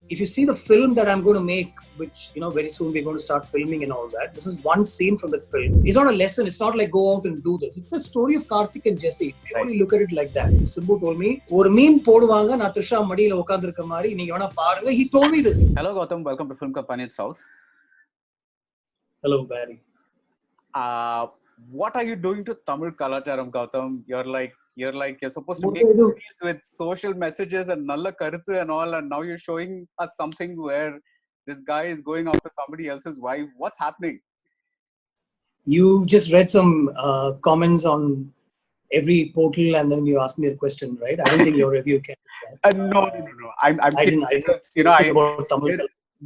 if you see the film that I'm going to make, which, very soon we're going to start filming and all that, this is one scene from that film. It's not a lesson. It's not like go out and do this. It's a story of Karthik and Jesse. Purely look at it like that. Simbu told me, ஒரு மீன் போடுவாங்க, நான் த்ரிஷா மடியில உட்கார்ந்திருக்க மாதிரி, நீங்க வேணா பாருங்க. He told me this. Hello Gautham, welcome to Film Companion South. Hello Barry. What are you doing to Tamil Kalacharam, Gautham? You're supposed to make movies with social messages and nalla karuthu and all, and now you're showing us something where this guy is going after somebody else's wife. What's happening? You just read some comments on every portal and then you asked me a question, right? I don't think your review can. No. I didn't.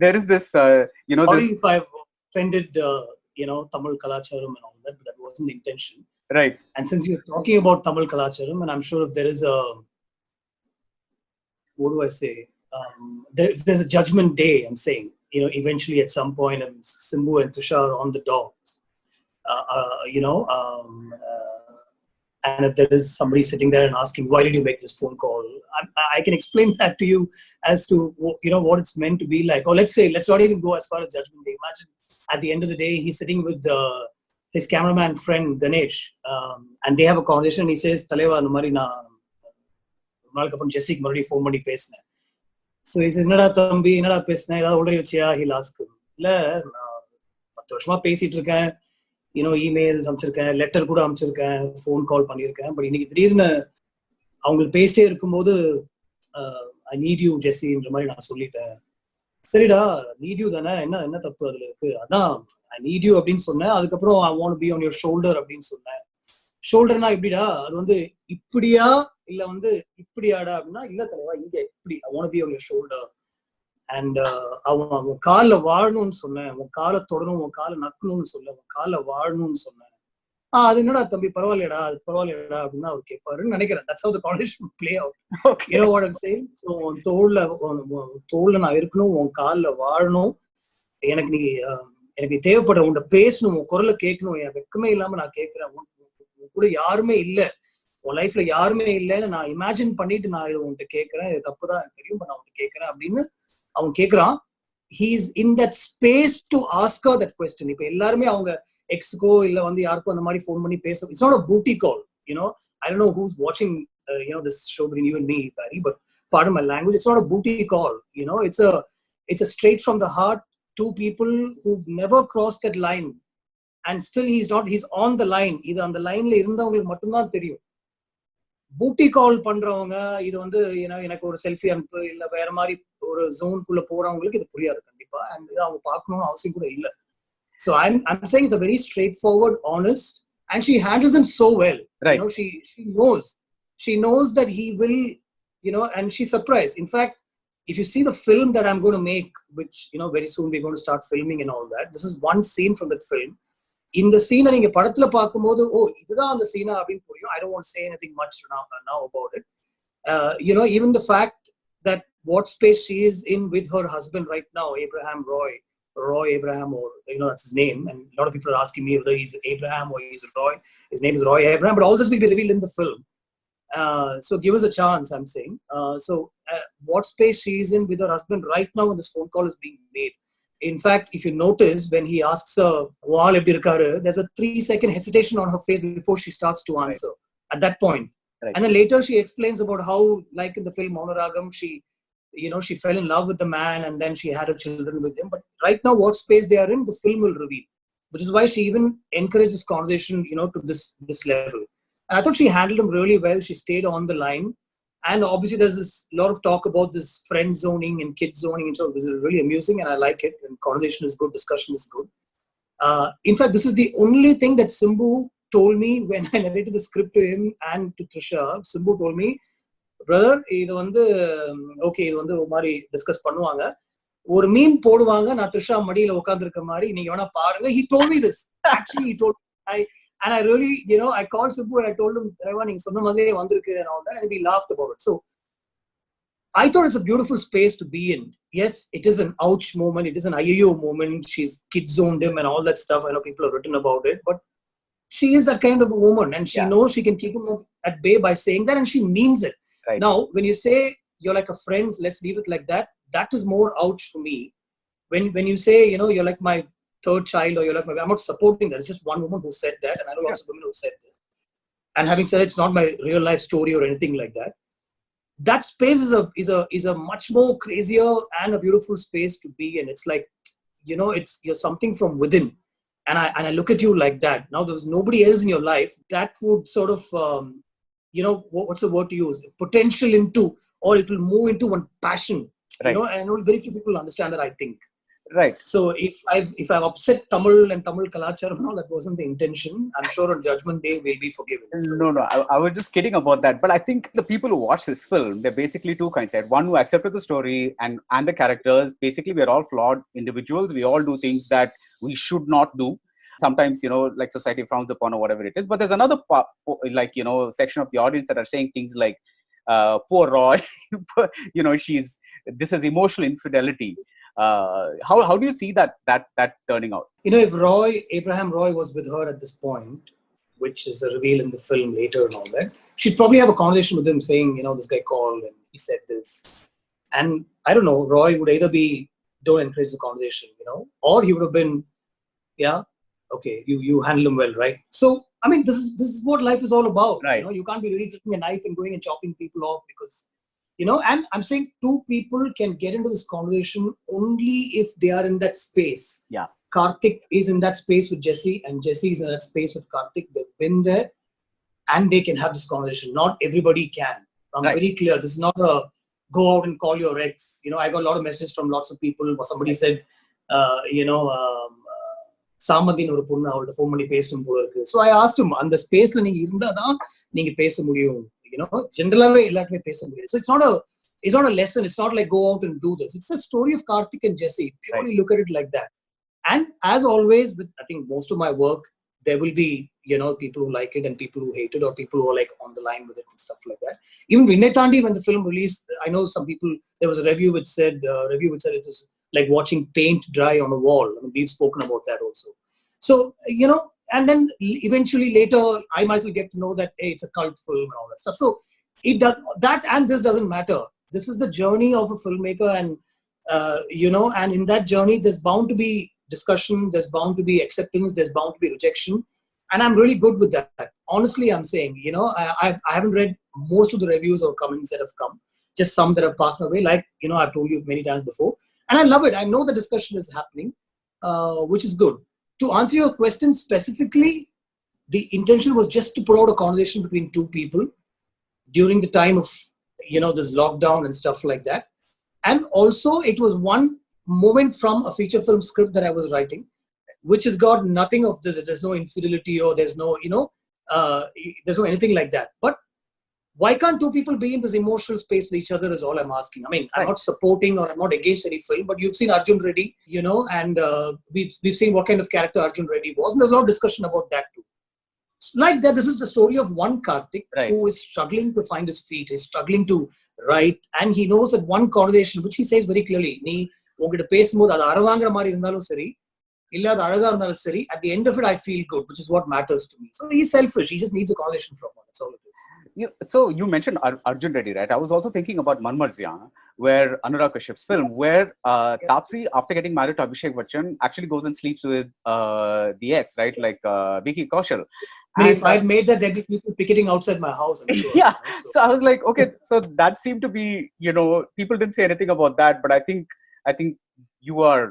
There is this, Sorry if I've offended, Tamil Kalacharam and all that, but that wasn't the intention. Right. And since you're talking about Tamil Kalacharam, and I'm sure if there is there's a judgment day, I'm saying, eventually at some point, and Simbu and Trisha are on the dogs, and if there is somebody sitting there and asking, why did you make this phone call? I can explain that to you as to, what it's meant to be like. Or let's not even go as far as judgment day. Imagine at the end of the day, he's sitting with his cameraman friend Ganesh, and they have a conversation. He says, "Taleva, numari na malka pon Jesse maradi phone mani pesna." So he says, "Nada thambi, nada pesna. Eda olri vachiya." He'll ask him, "Le, 10 வருஷமா பேசிட்டு இருக்கேன். emails அனுப்பிச்சிருக்கேன், letter கூட அனுப்பிச்சிருக்கேன், phone call பண்ணியிருக்கேன். But இன்னைக்கு திடீர்னு அவங்களுக்கு பேசிட்டே இருக்கும்போது ஐ நீட் யூ ஜெஸ்ஸின்ற மாதிரி நான் சொல்லிட்டேன். சரிடா, நீட் யூ தானே, என்ன தப்பு அதுல இருக்கு? அதான் ஐ நீட் யூ அப்படின்னு சொன்னேன். அதுக்கப்புறம் I want be on your shoulder அப்படின்னு சொன்னேன். ஷோல்டர்னா எப்படிடா? அது இப்படியா இல்ல இப்படியாடா அப்படின்னா, இல்ல தலைவா, இங்க இப்படி, I want be on your shoulder. And அவன் காலில் வாழணும்னு சொன்னேன். உன் காலை தொடணும், உன் காலை நக்கணும்னு சொல்ல, உன் காலில் வாழணும்னு சொன்னேன். அது என்னடா தம்பி, பரவாயில்லடா, அது பரவாயில்லடா அப்படின்னு அவர் கேட்பாருன்னு நினைக்கிறேன். That's how the conversation will play out. Okay. You know what I'm saying? So உன் தோல்ல நான் இருக்கணும், உன் காலில் வாழணும், எனக்கு நீ தேவைப்படுற, உன்கிட்ட பேசணும், உன் குரலை கேட்கணும், என் வெக்கமே இல்லாம நான் கேட்கிறேன். உன் கூட யாருமே இல்லை, உன் லைஃப்ல யாருமே இல்லைன்னு நான் இமேஜின் பண்ணிட்டு நான் இதை உன்கிட்ட கேட்கிறேன். இது தப்புதான் எனக்கு தெரியும், நான் உன்கிட்ட கேட்கிறேன் அப்படின்னு அவன் கேட்கிறான். He's in that space to ask her that question. இப்ப எல்லாருமே அவங்க எக்ஸுக்கோ இல்ல யாருக்கோ அந்த மாதிரி ஃபோன் பண்ணி பேச, it's not a booty call. I don't know who's watching this show between you and me, Barry, but pardon my language, it's not a booty call. It's a straight from the heart. Two people who've never crossed that line, and still he's on the line. இது அந்த லைன்ல இருந்தவங்களுக்கு மட்டும்தான் தெரியும். பூட்டி கால் பண்றவங்க, இது எனக்கு ஒரு செல்ஃபி அனுப்பு இல்ல வேற மாதிரி ஒரு ஜோனுக்குள்ள போறவங்களுக்கு இது புரியாது கண்டிப்பா. அண்ட் அவங்க பார்க்கணும்னு அவசியம் கூட இல்ல. So I'm saying it's a very straightforward, honest, and she handles him so well. Right. She knows that he will, and she's surprised. In fact, if you see the film that I'm going to make, which very soon we're going to start filming and all that, this is one scene from that film. இந்த சீனை நீங்க படத்துல பார்க்கும்போது, இதுதான் அந்த சீனா அப்படின்னு புரியும். I don't want to say anything much now about it. Even the fact that what space she is in with her husband right now, Roy Abraham, or that's his name, and a lot of people are asking me whether he's Abraham or he's Roy. His name is Roy Abraham, but all this will be revealed in the film. So give us a chance, I'm saying. What space she is in with her husband right now when this phone call is being made. In fact, if you notice, when he asks her, there's a 3-second hesitation on her face before she starts to answer. Right. At that point. Right. And then later she explains about how, like in the film Maunaragam, she fell in love with the man and then she had her children with him. But right now, what space they are in, the film will reveal. Which is why she even encouraged this conversation, to this level. And I thought she handled him really well. She stayed on the line. And obviously, there's this lot of talk about this friend zoning and kid zoning, and so this is really amusing, and I like it. And conversation is good, discussion is good. In fact, this is the only thing that Simbu told me when I narrated the script to him and to Trisha. Simbu told me, brother, இது okay, இது ஒரு மாதிரி discuss பண்ணுவாங்க. ஒரு மீன் போடுவாங்க, நான் த்ரிஷா மடியில உட்கார்ந்திருக்க மாதிரி, நீங்க வேணா பாருங்க. He told me this. Actually, he told me. And I really, I called Simbu and I told him, நீங்க சொன்ன மாதிரியே வந்திருக்கு and all that, and we laughed about it. So I thought it's a beautiful space to be in. Yes, it is an ouch moment. It is an IAO moment. She's kid zoned him and all that stuff. I know people have written about it, but she is that kind of a woman, and she knows she can keep him at bay by saying that, and she means it. Right. Now, when you say you're like a friend, let's leave it like that, that is more ouch for me. When you say, you're like my third child, or you're like I'm not supporting that. It's just one woman who said that, and I know lots of women who said this. And having said it's not my real life story or anything like that. That space is a much more crazier and a beautiful space to be in. It's like, you're something from within. And I look at you like that. Now there's nobody else in your life that would sort of, what's the word to use? Potential into, or it will move into one passion. Right. And I know very few people understand that, I think. Right. So if I've upset Tamil and Tamil Kalacharam, no, that wasn't the intention. I'm sure on Judgment Day we'll be forgiven. So. No. I was just kidding about that. But I think the people who watch this film, they're basically two kinds. Right? One who accepted the story and the characters. Basically, we're all flawed individuals. We all do things that we should not do. Sometimes, like society frowns upon or whatever it is. But there's another part, like, section of the audience that are saying things like, poor Roy, this is emotional infidelity. How do you see that turning out? If Abraham Roy was with her at this point, which is a reveal in the film later and all that, she'd probably have a conversation with him saying, this guy called and he said this. And I don't know, Roy would either be, don't encourage the conversation, or he would have been, yeah, okay, you handle him well, right? So, I mean, this is what life is all about. Right. You can't be really taking a knife and going and chopping people off because, and I'm saying two people can get into this conversation only if they are in that space. Yeah. Karthik is in that space with Jesse, and Jesse is in that space with Karthik. They've been there and they can have this conversation. Not everybody can. I'm very clear. This is not a go out and call your ex. I got a lot of messages from lots of people. Somebody said, சாமந்தின்னு ஒரு பொண்ணு அவள்கிட்ட phone பண்ணி பேசணும் போல இருக்கு. So I asked அந்த ஸ்பேஸ்ல நீங்க இருந்தாதான் நீங்க பேச முடியும். ஜென்ரலாவே எல்லாருமே பேச முடியாது. So it's not a lesson. It's not like go out and do this. It's a story of Karthik and Jesse. Purely look at it like that. And as always, with I think most of my work, there will be people who like it and people who hate it, or people who are like on the line with it and stuff like that. Even Vinay Thandi, when the film released, I know some people. There was a review which said it was like watching paint dry on a wall. I mean, we've spoken about that also. So, and then eventually later, I myself get to know that, hey, it's a cult film and all that stuff. So, it does that, and this doesn't matter. This is the journey of a filmmaker, and, and in that journey, there's bound to be discussion, there's bound to be acceptance, there's bound to be rejection. And I'm really good with that. Honestly, I'm saying, I haven't read most of the reviews or comments that have come, just some that have passed my way. Like, I've told you many times before. And I love it. I know the discussion is happening, which is good. To answer your question specifically, the intention was just to put out a conversation between two people during the time of, this lockdown and stuff like that. And also, it was one moment from a feature film script that I was writing, which has got nothing of this. There's no infidelity or there's no, there's no anything like that. But why can't two people be in this emotional space with each other is all I'm asking. I mean, I'm not supporting or I'm not against any film, but you've seen Arjun Reddy, and we've seen what kind of character Arjun Reddy was. And there's a lot of discussion about that too. Like that, this is the story of one Karthik who is struggling to find his feet, is struggling to write, and he knows that one conversation, which he says very clearly, நீ உங்ககிட்ட பேசும்போது அது அறவாங்கிற மாதிரி இருந்தாலும் சரி, இல்ல அது அழகா இருந்தாலும் சரி, at the end of it, I feel good, which is what matters to me. So he's selfish. He just needs a conversation from her. That's all it is. So you mentioned Arjun Reddy, right? I was also thinking about Manmarzya, where Anurag Kashyap's film, where Taapsee, after getting married to Abhishek Bachchan, actually goes and sleeps with the ex, right? Like Vicky Kaushal. And if I'd made that, there'd be people picketing outside my house, I'm sure. Yeah. So I was like, okay, so that seemed to be, people didn't say anything about that, but I think you are,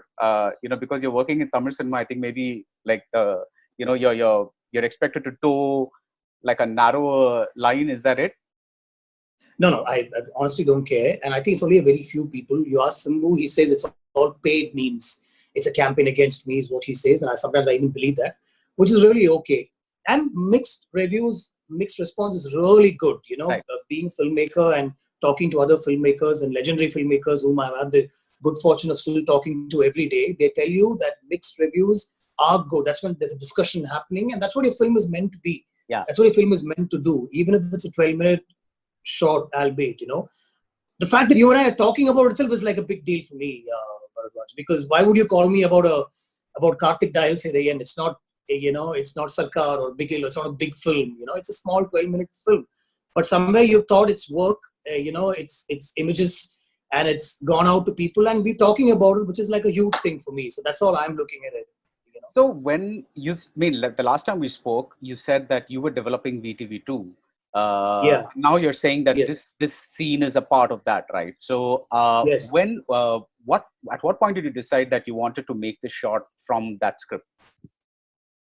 because you're working in Tamil cinema, I think maybe like you're expected to toe like a narrower line. Is that it? No, I honestly don't care. And I think it's only a very few people. You ask Simbu, he says it's all paid memes. It's a campaign against me is what he says. And sometimes I even believe that, which is really okay. And mixed reviews, mixed response is really good. Being a filmmaker and talking to other filmmakers and legendary filmmakers whom I've had the good fortune of still talking to every day, they tell you that mixed reviews are good. That's when there's a discussion happening, and that's what your film is meant to be. Yeah. That's what a film is meant to do, even if it's a 12-minute short, albeit, The fact that you and I are talking about itself is like a big deal for me, Baradwaj, because why would you call me about Karthik Dials at the end? It's not, it's not Sarkar or Big Hill. It's not a big film, it's a small 12-minute film. But somewhere you've thought it's work, it's images, and it's gone out to people, and we're talking about it, which is like a huge thing for me. So that's all I'm looking at it. So when like the last time we spoke, you said that you were developing VTV2. Yeah. Now you're saying that Yes. this scene is a part of that, right? So Yes. at what point did you decide that you wanted to make this short from that script?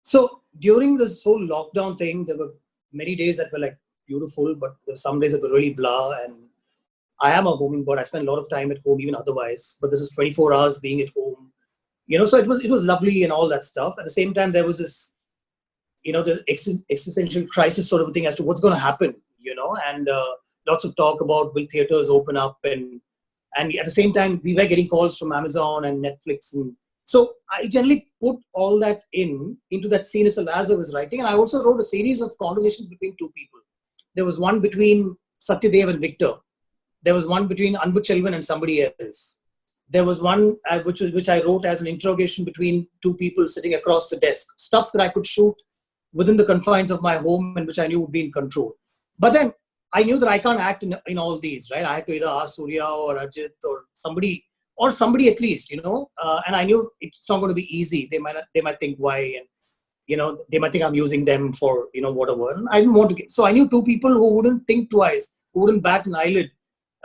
So during this whole lockdown thing, there were many days that were like beautiful, but there were some days that were really blah. And I am a homing bird. I spend a lot of time at home, even otherwise. But this is 24 hours being at home. So it was lovely and all that stuff. At the same time, there was this, the existential crisis sort of thing as to what's going to happen, and lots of talk about will theaters open up, and at the same time, we were getting calls from Amazon and Netflix, and so I generally put all that into that scene as I was writing, and I also wrote a series of conversations between two people. There was one between Satyadev and Victor. There was one between Anbu Chelvan and somebody else. There was one which I wrote as an interrogation between two people sitting across the desk. Stuff that I could shoot within the confines of my home and which I knew would be in control. But then I knew that I can't act in all these, right? I had to either ask Surya or Ajit or somebody at least, and I knew it's not going to be easy. They might think why, and they might think I'm using them for whatever. And I didn't want to so I knew two people who wouldn't think twice, who wouldn't bat an eyelid.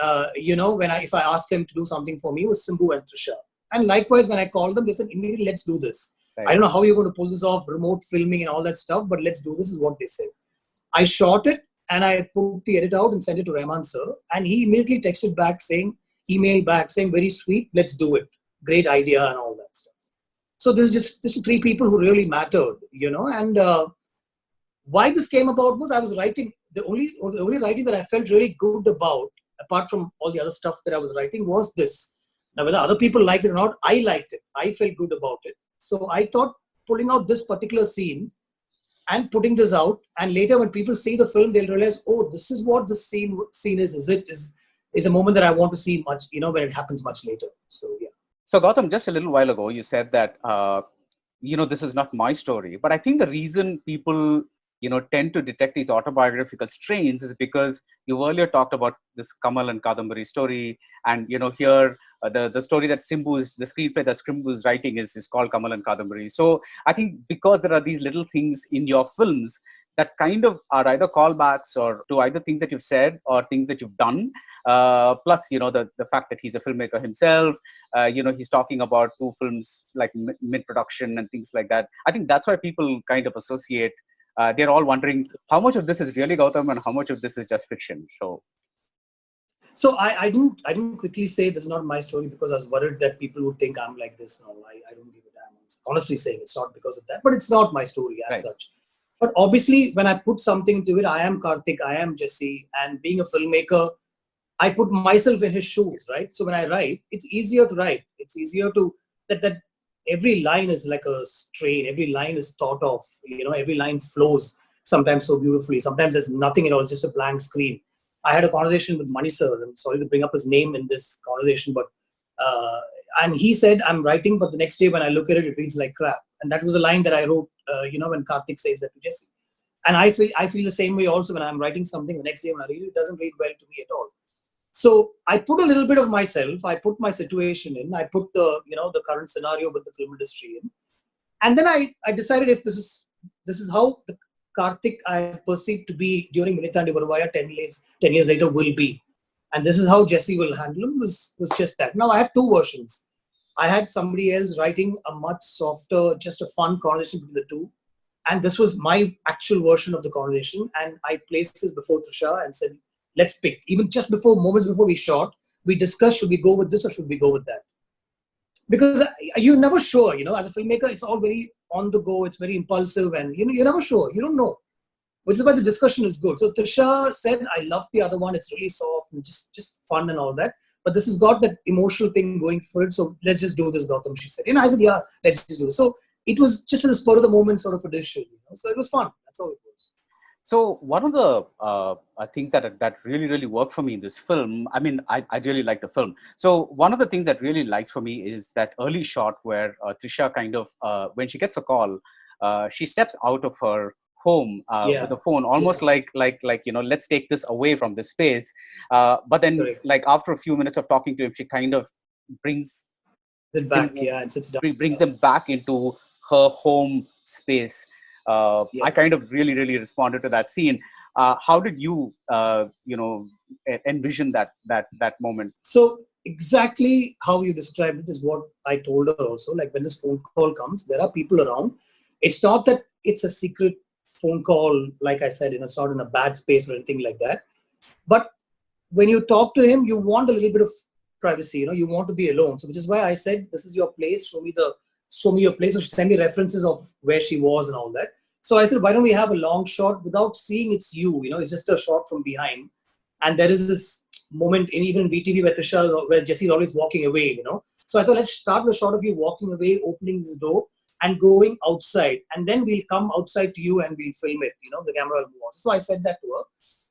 If I asked them to do something for me, was Simbu and Trisha. And likewise, when I called them, they said, immediately, let's do this. Right. I don't know how you're going to pull this off, remote filming and all that stuff, but let's do this, is what they said. I shot it and I put the edit out and sent it to Rahman sir. And he immediately emailed back saying, very sweet, let's do it. Great idea and all that stuff. So this is just three people who really mattered, and why this came about was I was writing, the only writing that I felt really good about, apart from all the other stuff that I was writing, was this. Now, whether other people liked it or not, I liked it. I felt good about it. So I thought pulling out this particular scene and putting this out, and later when people see the film, they'll realize, oh, this is what the scene is. Is a moment that I want to see much, when it happens much later. So, yeah. So, Gautham, just a little while ago, you said that, this is not my story. But I think the reason people tend to detect these autobiographical strains is because you earlier talked about this Kamal and Kadambari story, and here the story that the screenplay that Simbu is writing is called Kamal and Kadambari. So I think because there are these little things in your films that kind of are either callbacks or to either things that you've said or things that you've done, plus the fact that he's a filmmaker himself, he's talking about two films like mid-production and things like that. I think that's why people kind of associate. They're all wondering how much of this is really Gautham and how much of this is just fiction. So I didn't quickly say this is not my story because I was worried that people would think I'm like this. No, I don't give a damn. Honestly saying, it's not because of that, but it's not my story as such. But obviously, when I put something to it, I am Karthik, I am Jesse, and being a filmmaker, I put myself in his shoes, right? So when I write, it's easier to write. It's easier to that every line is like a strain. Every line is thought of. Every line flows sometimes so beautifully. Sometimes there's nothing at all. It's just a blank screen. I had a conversation with Mani sir. I'm sorry to bring up his name in this conversation, but and he said, I'm writing, but the next day when I look at it, it reads like crap. And that was a line that I wrote, when Karthik says that to Jesse. And I feel the same way also when I'm writing something. The next day when I read it, it doesn't read well to me at all. So I put a little bit of myself. I put my situation in. I put the current scenario with the film industry in. And then I decided if this is how the Karthik I perceived to be during Vinitandi Varuvaya 10 years later will be. And this is how Jesse will handle him was just that. Now I had two versions. I had somebody else writing a much softer, just a fun conversation between the two. And this was my actual version of the conversation. And I placed this before Trisha and said, let's pick. Even just moments before we shot, we discussed, should we go with this or should we go with that? Because you're never sure, as a filmmaker, it's all very on the go. It's very impulsive and, you're never sure. You don't know. Which is why the discussion is good. So Trisha said, I love the other one. It's really soft and just fun and all that. But this has got that emotional thing going for it. So let's just do this, Gautham, she said. And I said, yeah, let's just do it. So it was just in the spur of the moment sort of a decision. So it was fun. That's all it was. So one of the things that really, really worked for me in this film, I mean, I really like the film. So one of the things that really liked for me is that early shot where Trisha kind of, when she gets a call, she steps out of her home Yeah. with the phone, almost like let's take this away from this space. But then, Correct. like after a few minutes of talking to him, she kind of brings Sit back, yeah, and sits down. brings them back into her home space. I kind of really responded to that scene. How did you envision that moment? So exactly how you described it is what I told her also. Like when this phone call comes, there are people around. It's not that it's a secret phone call, like I said, it's not in a bad space or anything like that. But when you talk to him, you want a little bit of privacy. You want to be alone. So which is why I said, this is your place. Show me your place. So she sent me references of where she was and all that. So I said, why don't we have a long shot without seeing it's you? It's just a shot from behind. And there is this moment even in VTV where Trisha, where Jesse's always walking away. So I thought, let's start with a shot of you walking away, opening this door and going outside. And then we'll come outside to you and we'll film it. The camera will move on. So I said that to her.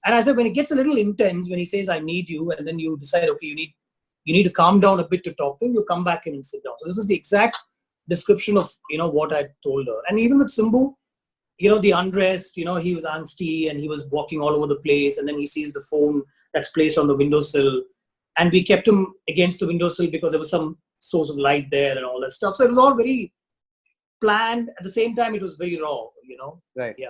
And I said, when it gets a little intense, when he says, I need you, and then you decide, okay, you need to calm down a bit to talk to him, you come back in and sit down. So this was the exact description of, what I told her. And even with Simbu, the unrest, he was angsty and he was walking all over the place. And then he sees the phone that's placed on the windowsill. And we kept him against the windowsill because there was some source of light there and all that stuff. So it was all very planned. At the same time, it was very raw, Right. Yeah.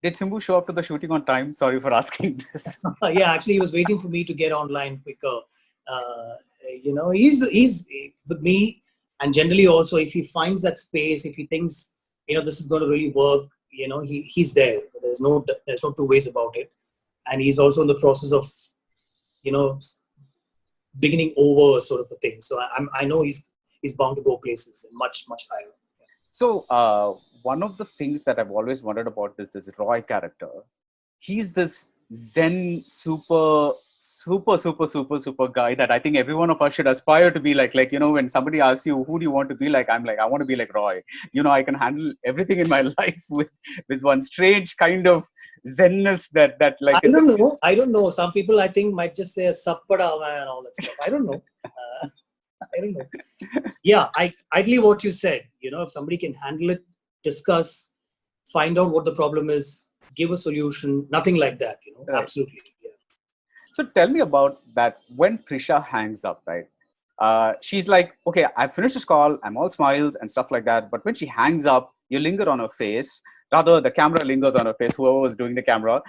Did Simbu show up to the shooting on time? Sorry for asking this. Yeah, actually, he was waiting for me to get online quicker. He's with me, and generally also, if he finds that space, if he thinks, this is going to really work, he's there. There's no two ways about it, and he's also in the process of, beginning over sort of a thing. So I know he's bound to go places and much higher. So one of the things that I've always wondered about is this Roy character. He's this Zen super guy that I think every one of us should aspire to be like. Like, when somebody asks you, who do you want to be like? I'm like, I want to be like Roy. I can handle everything in my life with one strange kind of Zenness that like. I don't know. Some people I think might just say a sappada and all that stuff. I don't know. I don't know. Yeah, ideally what you said, if somebody can handle it, discuss, find out what the problem is, give a solution, nothing like that, Right. Absolutely. Yeah. So tell me about that when Trisha hangs up, right? She's like, okay, I've finished this call, I'm all smiles and stuff like that. But when she hangs up, you linger on her face. Rather, the camera lingers on her face, whoever was doing the camera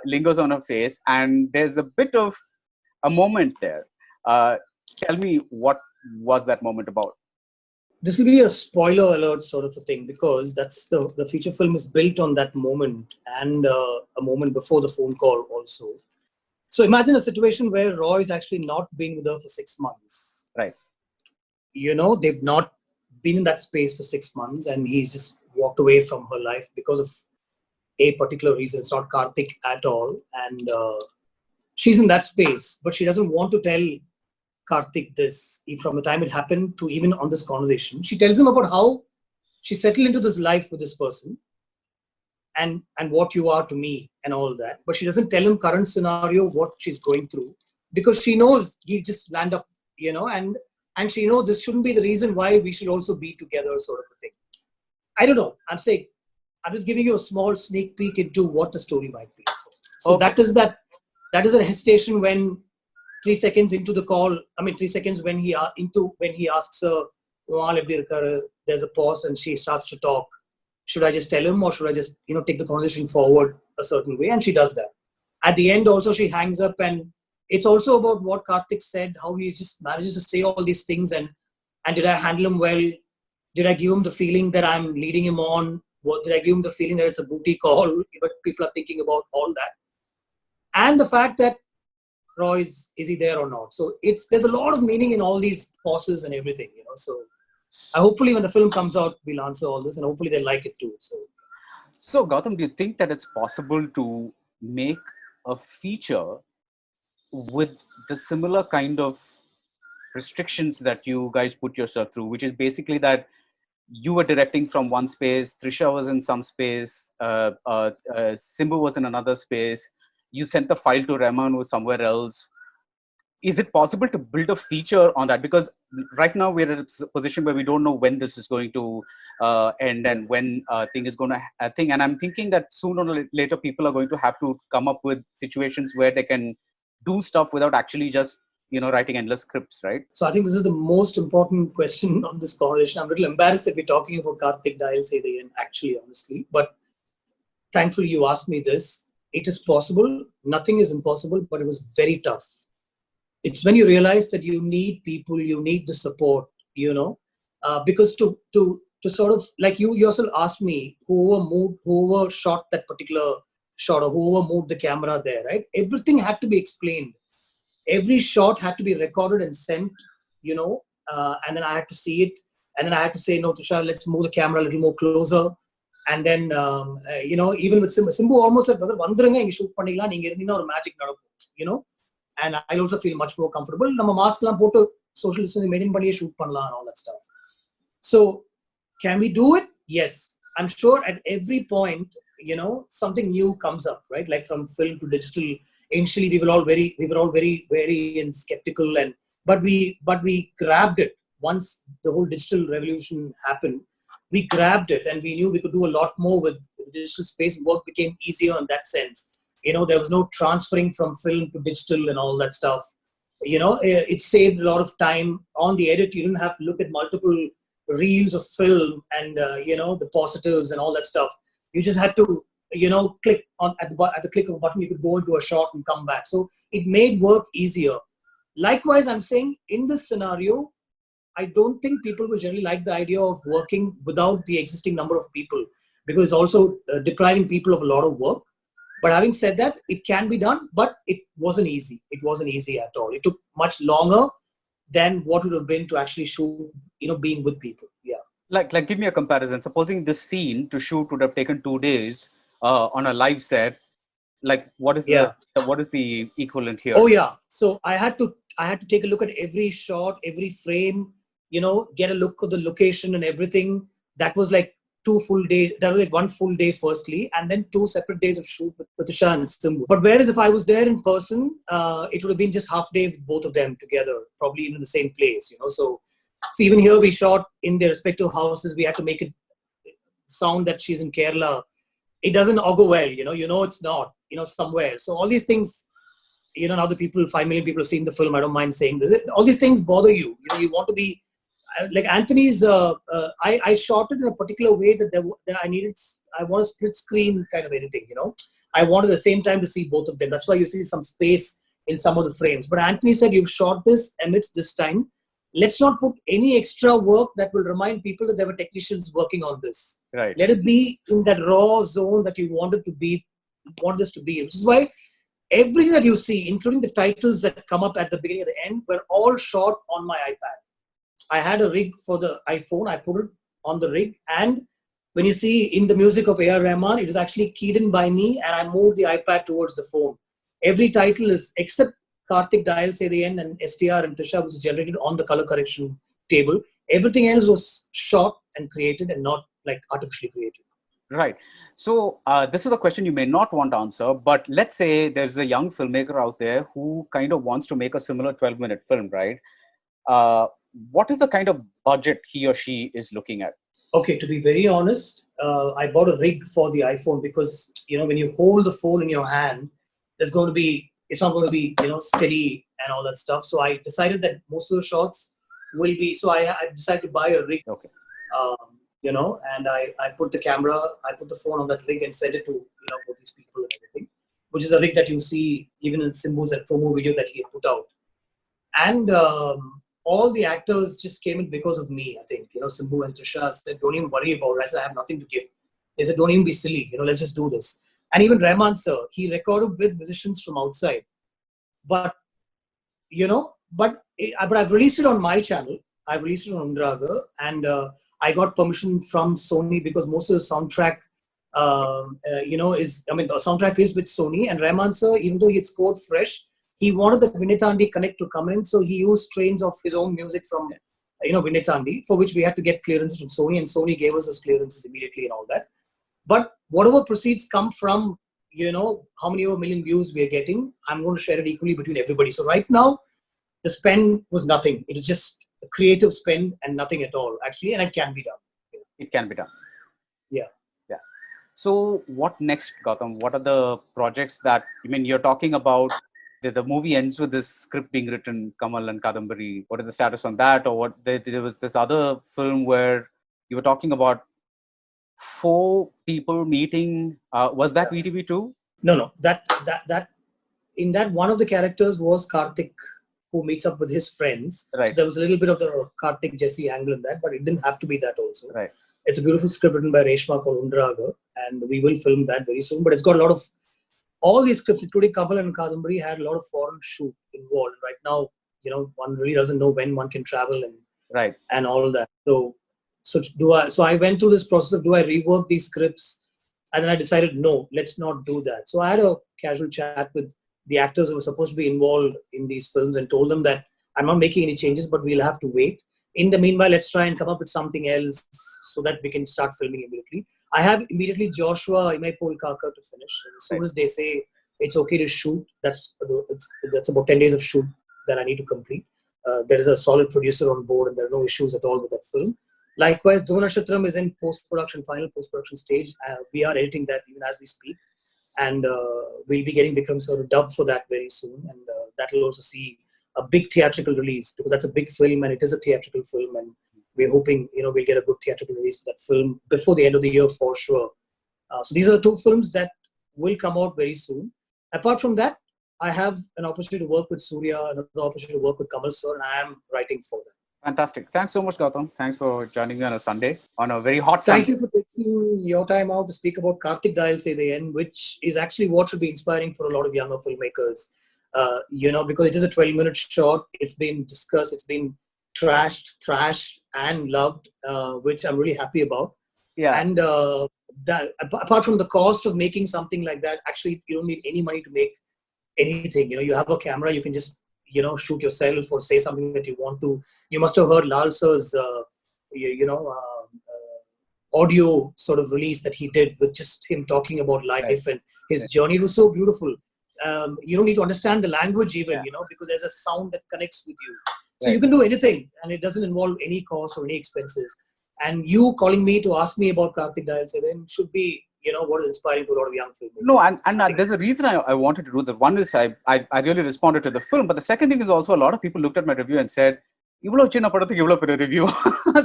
lingers on her face. And there's a bit of a moment there. Tell me, what was that moment about? This will be a spoiler alert sort of a thing, because that's the feature film is built on that moment and a moment before the phone call also. So imagine a situation where Roy's actually not been with her for 6 months. Right. They've not been in that space for 6 months and he's just walked away from her life because of a particular reason. It's not Karthik at all. And she's in that space, but she doesn't want to tell Karthik this from the time it happened to even on this conversation. She tells him about how she settled into this life with this person and what you are to me and all that. But she doesn't tell him current scenario, what she's going through, because she knows he'll just land up, and she knows this shouldn't be the reason why we should also be together sort of a thing. I don't know. I'm just giving you a small sneak peek into what the story might be. So Okay. that is a hesitation when 3 seconds into the call, 3 seconds when he asks her, there's a pause and she starts to talk. Should I just tell him or should I just, take the conversation forward a certain way? And she does that. At the end also, she hangs up, and it's also about what Karthik said, how he just manages to say all these things and did I handle him well? Did I give him the feeling that I'm leading him on? What did I give him the feeling that it's a booty call? But people are thinking about all that. And the fact that Roy is he there or not? So there's a lot of meaning in all these pauses and everything, So hopefully when the film comes out, we'll answer all this and hopefully they'll like it too. So Gautham, do you think that it's possible to make a feature with the similar kind of restrictions that you guys put yourself through, which is basically that you were directing from one space, Trisha was in some space, Simbu was in another space, you sent the file to Rahman who was somewhere else. Is it possible to build a feature on that? Because right now we're at a position where we don't know when this is going to end and when thing is going to thing. And I'm thinking that sooner or later people are going to have to come up with situations where they can do stuff without actually just writing endless scripts, right? So I think this is the most important question on this conversation. I'm a little embarrassed that we're talking about Karthik Dial Seytha End, actually, honestly. But thankfully you asked me this. It is possible. Nothing is impossible, but it was very tough. It's when you realize that you need people, you need the support, because to sort of, like you yourself asked me, whoever shot that particular shot or whoever moved the camera there, right? Everything had to be explained. Every shot had to be recorded and sent, and then I had to see it. And then I had to say, no, Trisha, let's move the camera a little more closer. And then, even with Simbu almost said, brother, vandrunga inga shoot pannikalam, neenga irundina or magic nadakkum, and I'll also feel much more comfortable. Nama mask la potu social distancing maintain panniye shoot pannalam and all that stuff. So, can we do it? Yes. I'm sure at every point, something new comes up, right? Like from film to digital. Initially, we were all very and skeptical, but we grabbed it once the whole digital revolution happened. We grabbed it and we knew we could do a lot more with the digital space. Work became easier in that sense. There was no transferring from film to digital and all that stuff. It saved a lot of time on the edit. You didn't have to look at multiple reels of film and the positives and all that stuff. You just had to click on at the click of a button. You could go into a shot and come back. So it made work easier. Likewise, I'm saying in this scenario, I don't think people will generally like the idea of working without the existing number of people, because it's also depriving people of a lot of work. But having said that, it can be done, but it wasn't easy. It wasn't easy at all. It took much longer than what would have been to actually shoot, being with people. Yeah. Like give me a comparison. Supposing this scene to shoot would have taken 2 days on a live set. Like what is the equivalent here? Oh yeah. So I had to take a look at every shot, every frame, get a look at the location and everything. That was like 2 full days. That was like 1 full day firstly, and then 2 separate days of shoot with Trisha and Simbu. But whereas if I was there in person, it would have been just half day with both of them together, probably in the same place, So even here we shot in their respective houses. We had to make it sound that she's in Kerala. It doesn't augur well, it's not, somewhere. So all these things, now the 5 million people have seen the film. I don't mind saying this. All these things bother you. You want to be, like Anthony's, I shot it in a particular way that I want a split screen kind of editing, I wanted at the same time to see both of them. That's why you see some space in some of the frames. But Anthony said, you've shot this amidst this time. Let's not put any extra work that will remind people that there were technicians working on this. Right. Let it be in that raw zone that you want this to be. Which is why everything that you see, including the titles that come up at the beginning and the end, were all shot on my iPad. I had a rig for the iPhone. I put it on the rig. And when you see in the music of A.R. Rahman, it is actually keyed in by me, and I moved the iPad towards the phone. Every title is, except Karthik Dial Seytha End and STR and Trisha, which is generated on the color correction table. Everything else was shot and created and not like artificially created. Right. So this is a question you may not want to answer, but let's say there's a young filmmaker out there who kind of wants to make a similar 12-minute film, right? What is the kind of budget he or she is looking at? Okay, to be very honest, I bought a rig for the iPhone because, when you hold the phone in your hand, it's not going to be, steady and all that stuff. So I decided that most of the shots will be, so I decided to buy a rig, okay. And I put the camera, I put the phone on that rig and sent it to, both these people and everything, which is a rig that you see even in Simbu's promo video that he had put out. And all the actors just came in because of me, I think. Simbu and Trisha said, don't even worry about it. I said, I have nothing to give. They said, don't even be silly. Let's just do this. And even Rahman sir, he recorded with musicians from outside. But, but I've released it on my channel. I've released it on Undraga. And I got permission from Sony because most of the soundtrack, the soundtrack is with Sony. And Rahman sir, even though he had scored fresh, he wanted the Vinitandi Connect to come in. So he used strains of his own music from, Vinitandi, for which we had to get clearances from Sony. And Sony gave us those clearances immediately and all that. But whatever proceeds come from, how many over million views we are getting, I'm going to share it equally between everybody. So right now, the spend was nothing. It was just creative spend and nothing at all, actually, and it can be done. It can be done. Yeah. Yeah. So what next, Gautham? What are the projects that, I mean, you're talking about the movie ends with this script being written, Kamal and Kadambari. What is the status on that? Or what there was this other film where you were talking about 4 people meeting. Was that VTV too? No. That in that, one of the characters was Karthik, who meets up with his friends. Right. So there was a little bit of the Karthik Jesse angle in that, but it didn't have to be that also. Right. It's a beautiful script written by Reshma called Undraga, and we will film that very soon. But it's got a lot of, all these scripts, including Kamal and Kadambari, had a lot of foreign shoot involved. Right now, one really doesn't know when one can travel and all that. So I went through this process of, do I rework these scripts? And then I decided, no, let's not do that. So I had a casual chat with the actors who were supposed to be involved in these films and told them that I'm not making any changes, but we'll have to wait. In the meanwhile, let's try and come up with something else so that we can start filming immediately. I have immediately Joshua Imai Polkaka to finish. And as soon as they say it's okay to shoot, that's about 10 days of shoot that I need to complete. There is a solid producer on board and there are no issues at all with that film. Likewise, Dhruvanashatram is in post-production, final post-production stage. We are editing that even as we speak. And we'll be getting Vikram sir to dub for that very soon. And that will also see a big theatrical release, because that's a big film and it is a theatrical film. And we're hoping, we'll get a good theatrical release for that film before the end of the year for sure. So these are the 2 films that will come out very soon. Apart from that, I have an opportunity to work with Surya, another opportunity to work with Kamal sir, and I am writing for them. Fantastic. Thanks so much, Gautham. Thanks for joining me on a Sunday, on a very hot Sunday. Thank you for taking your time out to speak about Karthik Dayal Se the End, which is actually what should be inspiring for a lot of younger filmmakers. Because it is a 12-minute short. It's been discussed, it's been trashed, thrashed, and loved, which I'm really happy about. Yeah. And apart from the cost of making something like that, actually, you don't need any money to make anything. You have a camera, you can just shoot yourself or say something that you want to. You must have heard Lal sir's audio sort of release that he did with just him talking about life and his journey. It was so beautiful. You don't need to understand the language even, because there's a sound that connects with you. So you can do anything and it doesn't involve any cost or any expenses. And you calling me to ask me about Karthik Dayal Se then should be, what is inspiring to a lot of young filmmakers. No, and there's a reason I wanted to do that. One is I really responded to the film, but the second thing is also a lot of people looked at my review and said, "Ivlo chinna padathukku ivlo pera review."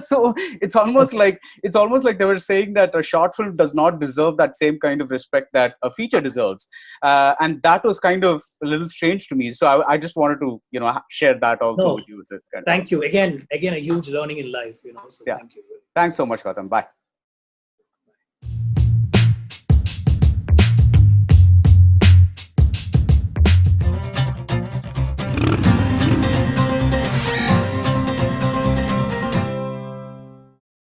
So it's almost like they were saying that a short film does not deserve that same kind of respect that a feature deserves, and that was kind of a little strange to me. So I just wanted to share that also with you. Thank you again. A huge learning in life. So thank you. Thanks so much, Gautham. Bye.